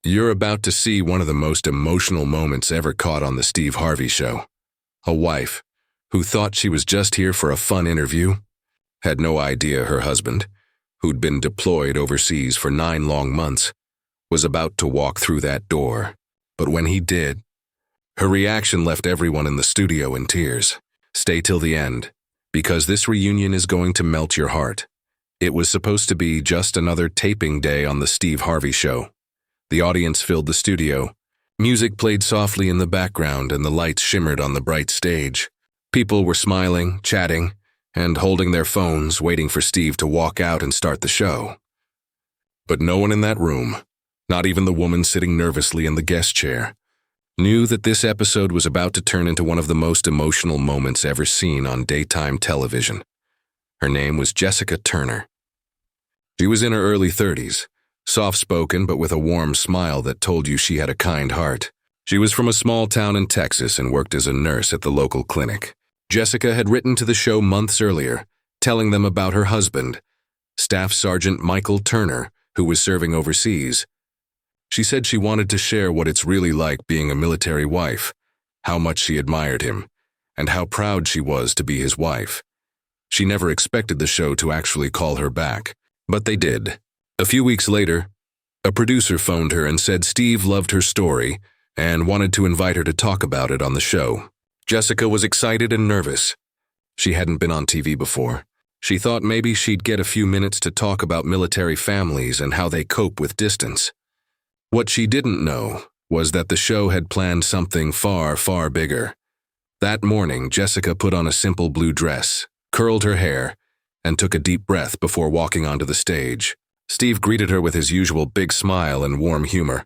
You're about to see one of the most emotional moments ever caught on the Steve Harvey Show. A wife, who thought she was just here for a fun interview, had no idea her husband, who'd been deployed overseas for 9 long months, was about to walk through that door. But when he did, her reaction left everyone in the studio in tears. Stay till the end, because this reunion is going to melt your heart. It was supposed to be just another taping day on the Steve Harvey Show. The audience filled the studio. Music played softly in the background and the lights shimmered on the bright stage. People were smiling, chatting, and holding their phones, waiting for Steve to walk out and start the show. But no one in that room, not even the woman sitting nervously in the guest chair, knew that this episode was about to turn into one of the most emotional moments ever seen on daytime television. Her name was Jessica Turner. She was in her early 30s, soft-spoken but with a warm smile that told you she had a kind heart. She was from a small town in Texas and worked as a nurse at the local clinic. Jessica had written to the show months earlier, telling them about her husband, Staff Sergeant Michael Turner, who was serving overseas. She said she wanted to share what it's really like being a military wife, how much she admired him, and how proud she was to be his wife. She never expected the show to actually call her back, but they did. A few weeks later, a producer phoned her and said Steve loved her story and wanted to invite her to talk about it on the show. Jessica was excited and nervous. She hadn't been on TV before. She thought maybe she'd get a few minutes to talk about military families and how they cope with distance. What she didn't know was that the show had planned something far, far bigger. That morning, Jessica put on a simple blue dress, curled her hair, and took a deep breath before walking onto the stage. Steve greeted her with his usual big smile and warm humor.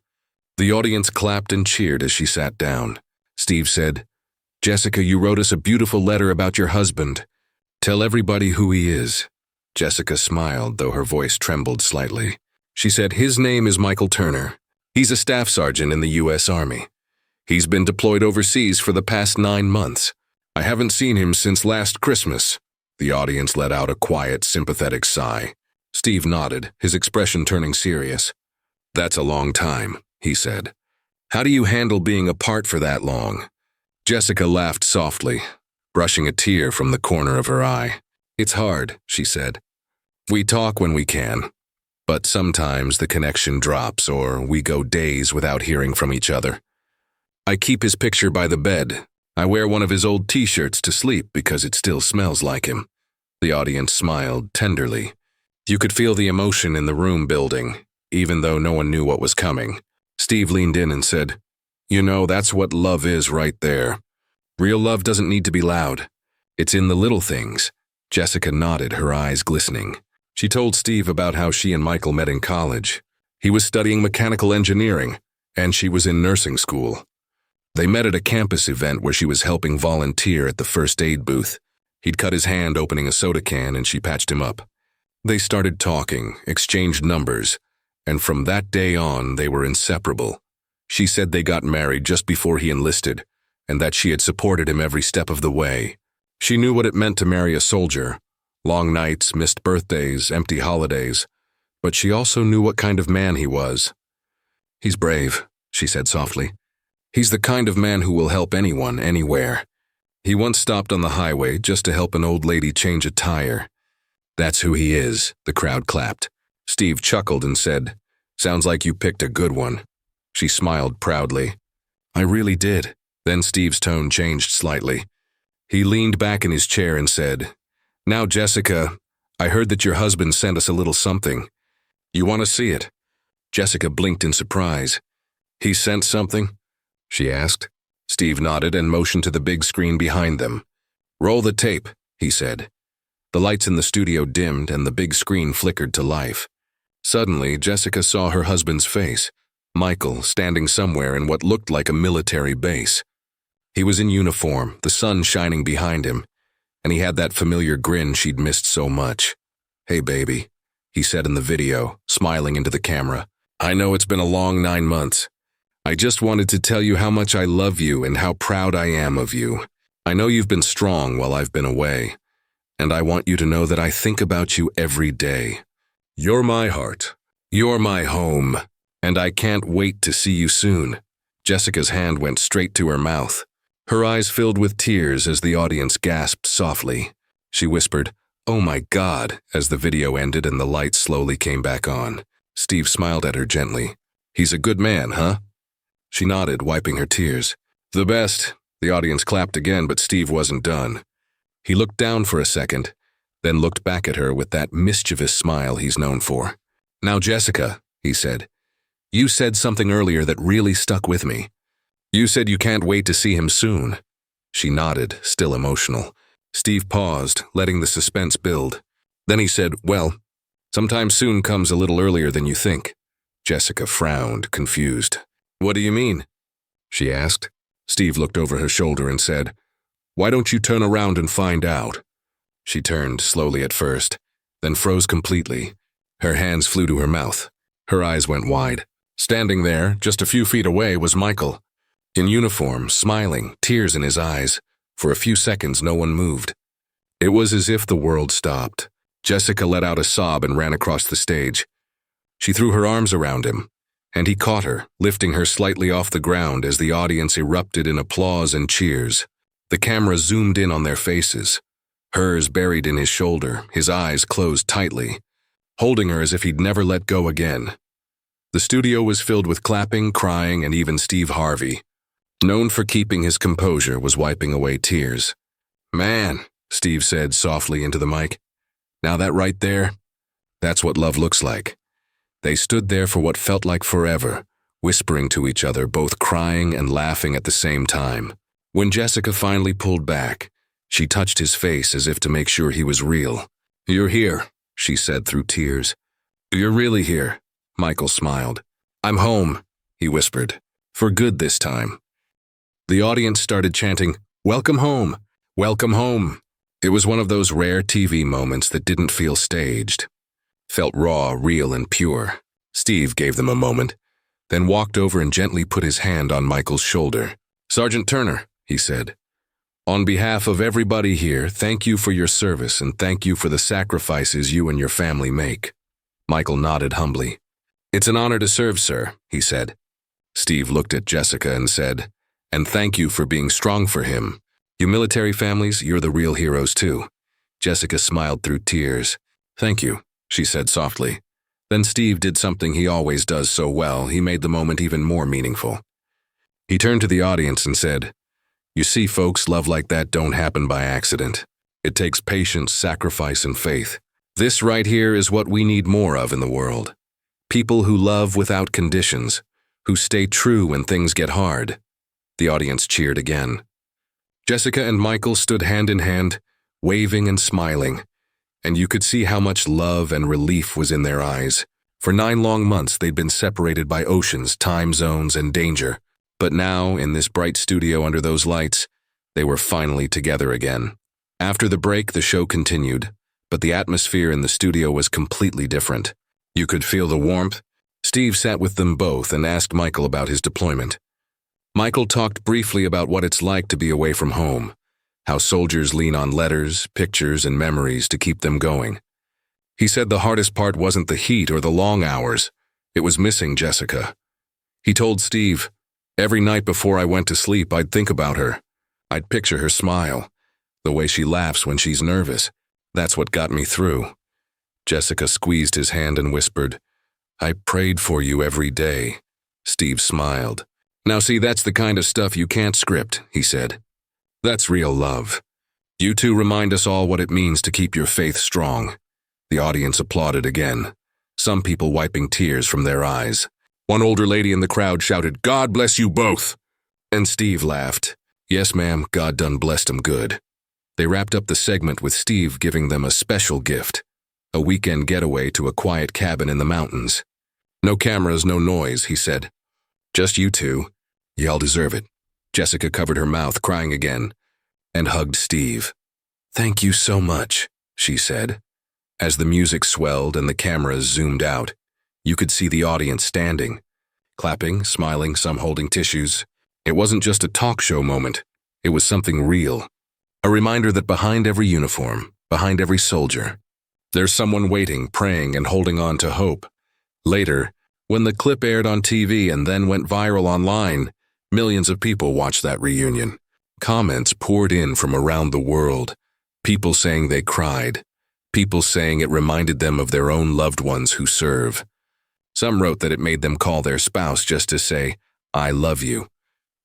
The audience clapped and cheered as she sat down. Steve said, "Jessica, you wrote us a beautiful letter about your husband. Tell everybody who he is." Jessica smiled, though her voice trembled slightly. She said, "His name is Michael Turner. He's a staff sergeant in the U.S. Army. He's been deployed overseas for the past 9 months. I haven't seen him since last Christmas." The audience let out a quiet, sympathetic sigh. Steve nodded, his expression turning serious. "That's a long time," he said. "How do you handle being apart for that long?" Jessica laughed softly, brushing a tear from the corner of her eye. "It's hard," she said. "We talk when we can, but sometimes the connection drops or we go days without hearing from each other. I keep his picture by the bed. I wear one of his old t-shirts to sleep because it still smells like him." The audience smiled tenderly. You could feel the emotion in the room building, even though no one knew what was coming. Steve leaned in and said, "You know, that's what love is right there. Real love doesn't need to be loud. It's in the little things." Jessica nodded, her eyes glistening. She told Steve about how she and Michael met in college. He was studying mechanical engineering, and she was in nursing school. They met at a campus event where she was helping volunteer at the first aid booth. He'd cut his hand opening a soda can and she patched him up. They started talking, exchanged numbers, and from that day on, they were inseparable. She said they got married just before he enlisted, and that she had supported him every step of the way. She knew what it meant to marry a soldier: long nights, missed birthdays, empty holidays, but she also knew what kind of man he was. "He's brave," she said softly. "He's the kind of man who will help anyone, anywhere. He once stopped on the highway just to help an old lady change a tire." "That's who he is," the crowd clapped. Steve chuckled and said, "Sounds like you picked a good one." She smiled proudly. "I really did." Then Steve's tone changed slightly. He leaned back in his chair and said, "Now, Jessica, I heard that your husband sent us a little something. You want to see it?" Jessica blinked in surprise. "He sent something?" she asked. Steve nodded and motioned to the big screen behind them. "Roll the tape," he said. The lights in the studio dimmed and the big screen flickered to life. Suddenly, Jessica saw her husband's face, Michael, standing somewhere in what looked like a military base. He was in uniform, the sun shining behind him, and he had that familiar grin she'd missed so much. "Hey, baby," he said in the video, smiling into the camera. "I know it's been a long 9 months. I just wanted to tell you how much I love you and how proud I am of you. I know you've been strong while I've been away, and I want you to know that I think about you every day. You're my heart. You're my home." And I can't wait to see you soon. Jessica's hand went straight to her mouth. Her eyes filled with tears as the audience gasped softly. She whispered, "Oh my God," as the video ended and the lights slowly came back on. Steve smiled at her gently. "He's a good man, huh?" She nodded, wiping her tears. "The best." The audience clapped again, but Steve wasn't done. He looked down for a second, then looked back at her with that mischievous smile he's known for. "Now, Jessica," he said, "you said something earlier that really stuck with me. You said you can't wait to see him soon." She nodded, still emotional. Steve paused, letting the suspense build. Then he said, "Well, sometime soon comes a little earlier than you think." Jessica frowned, confused. "What do you mean?" she asked. Steve looked over her shoulder and said, "Why don't you turn around and find out?" She turned, slowly at first, then froze completely. Her hands flew to her mouth. Her eyes went wide. Standing there, just a few feet away, was Michael. In uniform, smiling, tears in his eyes. For a few seconds, no one moved. It was as if the world stopped. Jessica let out a sob and ran across the stage. She threw her arms around him, and he caught her, lifting her slightly off the ground as the audience erupted in applause and cheers. The camera zoomed in on their faces, hers buried in his shoulder, his eyes closed tightly, holding her as if he'd never let go again. The studio was filled with clapping, crying, and even Steve Harvey, known for keeping his composure, was wiping away tears. "Man," Steve said softly into the mic, "now that right there, that's what love looks like." They stood there for what felt like forever, whispering to each other, both crying and laughing at the same time. When Jessica finally pulled back, she touched his face as if to make sure he was real. "You're here," she said through tears. "You're really here." Michael smiled. "I'm home," he whispered. "For good this time." The audience started chanting, "Welcome home! Welcome home!" It was one of those rare TV moments that didn't feel staged. Felt raw, real, and pure. Steve gave them a moment, then walked over and gently put his hand on Michael's shoulder. "Sergeant Turner," he said, "on behalf of everybody here, thank you for your service and thank you for the sacrifices you and your family make." Michael nodded humbly. "It's an honor to serve, sir," he said. Steve looked at Jessica and said, "And thank you for being strong for him. You military families, you're the real heroes too." Jessica smiled through tears. "Thank you," she said softly. Then Steve did something he always does so well. He made the moment even more meaningful. He turned to the audience and said, "You see, folks, love like that don't happen by accident. It takes patience, sacrifice, and faith. This right here is what we need more of in the world. People who love without conditions, who stay true when things get hard." The audience cheered again. Jessica and Michael stood hand in hand, waving and smiling, and you could see how much love and relief was in their eyes. For 9 long months they'd been separated by oceans, time zones, and danger. But now, in this bright studio under those lights, they were finally together again. After the break, the show continued, but the atmosphere in the studio was completely different. You could feel the warmth. Steve sat with them both and asked Michael about his deployment. Michael talked briefly about what it's like to be away from home, how soldiers lean on letters, pictures, and memories to keep them going. He said the hardest part wasn't the heat or the long hours, it was missing Jessica. He told Steve, "Every night before I went to sleep, I'd think about her. I'd picture her smile, the way she laughs when she's nervous. That's what got me through." Jessica squeezed his hand and whispered, "I prayed for you every day." Steve smiled. "Now see, that's the kind of stuff you can't script," he said. "That's real love. You two remind us all what it means to keep your faith strong." The audience applauded again, some people wiping tears from their eyes. One older lady in the crowd shouted, "God bless you both!" And Steve laughed. "Yes, ma'am, God done blessed 'em good." They wrapped up the segment with Steve giving them a special gift, a weekend getaway to a quiet cabin in the mountains. "No cameras, no noise," he said. "Just you two. Y'all deserve it." Jessica covered her mouth, crying again, and hugged Steve. "Thank you so much," she said. As the music swelled and the cameras zoomed out, you could see the audience standing, clapping, smiling, some holding tissues. It wasn't just a talk show moment. It was something real. A reminder that behind every uniform, behind every soldier, there's someone waiting, praying, and holding on to hope. Later, When the clip aired on TV and then went viral online, millions of people watched that reunion. Comments poured in from around the world. People saying they cried. People saying it reminded them of their own loved ones who serve. Some wrote that it made them call their spouse just to say, "I love you."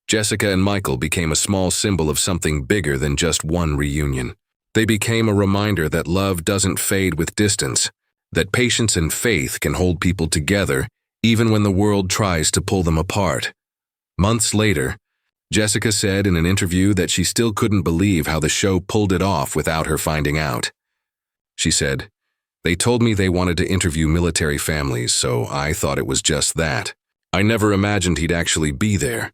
Jessica and Michael became a small symbol of something bigger than just one reunion. They became a reminder that love doesn't fade with distance, that patience and faith can hold people together even when the world tries to pull them apart. Months later, Jessica said in an interview that she still couldn't believe how the show pulled it off without her finding out. She said, "They told me they wanted to interview military families, so I thought it was just that. I never imagined he'd actually be there.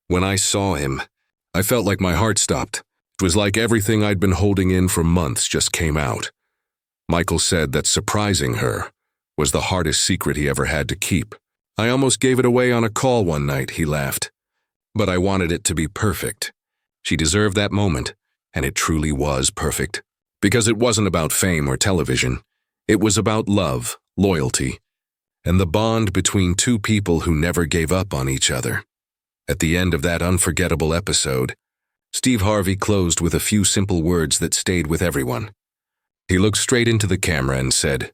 When I saw him, I felt like my heart stopped. It was like everything I'd been holding in for months just came out." Michael said that surprising her was the hardest secret he ever had to keep. "I almost gave it away on a call one night," he laughed. "But I wanted it to be perfect." She deserved that moment, and it truly was perfect. Because it wasn't about fame or television. It was about love, loyalty, and the bond between two people who never gave up on each other. At the end of that unforgettable episode, Steve Harvey closed with a few simple words that stayed with everyone. He looked straight into the camera and said,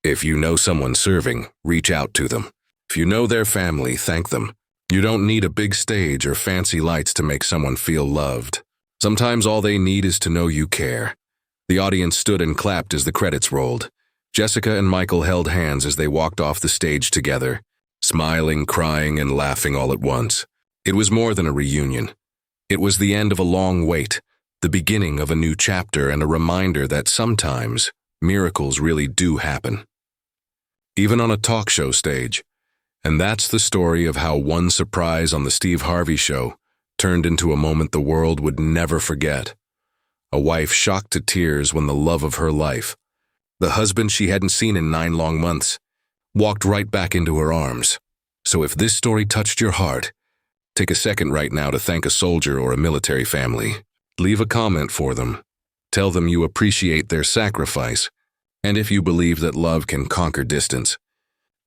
"If you know someone serving, reach out to them. If you know their family, thank them. You don't need a big stage or fancy lights to make someone feel loved. Sometimes all they need is to know you care." The audience stood and clapped as the credits rolled. Jessica and Michael held hands as they walked off the stage together, smiling, crying, and laughing all at once. It was more than a reunion. It was the end of a long wait, the beginning of a new chapter, and a reminder that sometimes miracles really do happen. Even on a talk show stage. And that's the story of how one surprise on the Steve Harvey Show turned into a moment the world would never forget. A wife shocked to tears when the love of her life, the husband she hadn't seen in 9 long months, walked right back into her arms. So if this story touched your heart, take a second right now to thank a soldier or a military family. Leave a comment for them. Tell them you appreciate their sacrifice, and if you believe that love can conquer distance.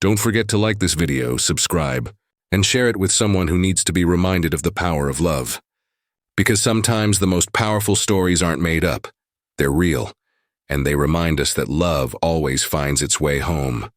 Don't forget to like this video, subscribe, and share it with someone who needs to be reminded of the power of love. Because sometimes the most powerful stories aren't made up, they're real, and they remind us that love always finds its way home.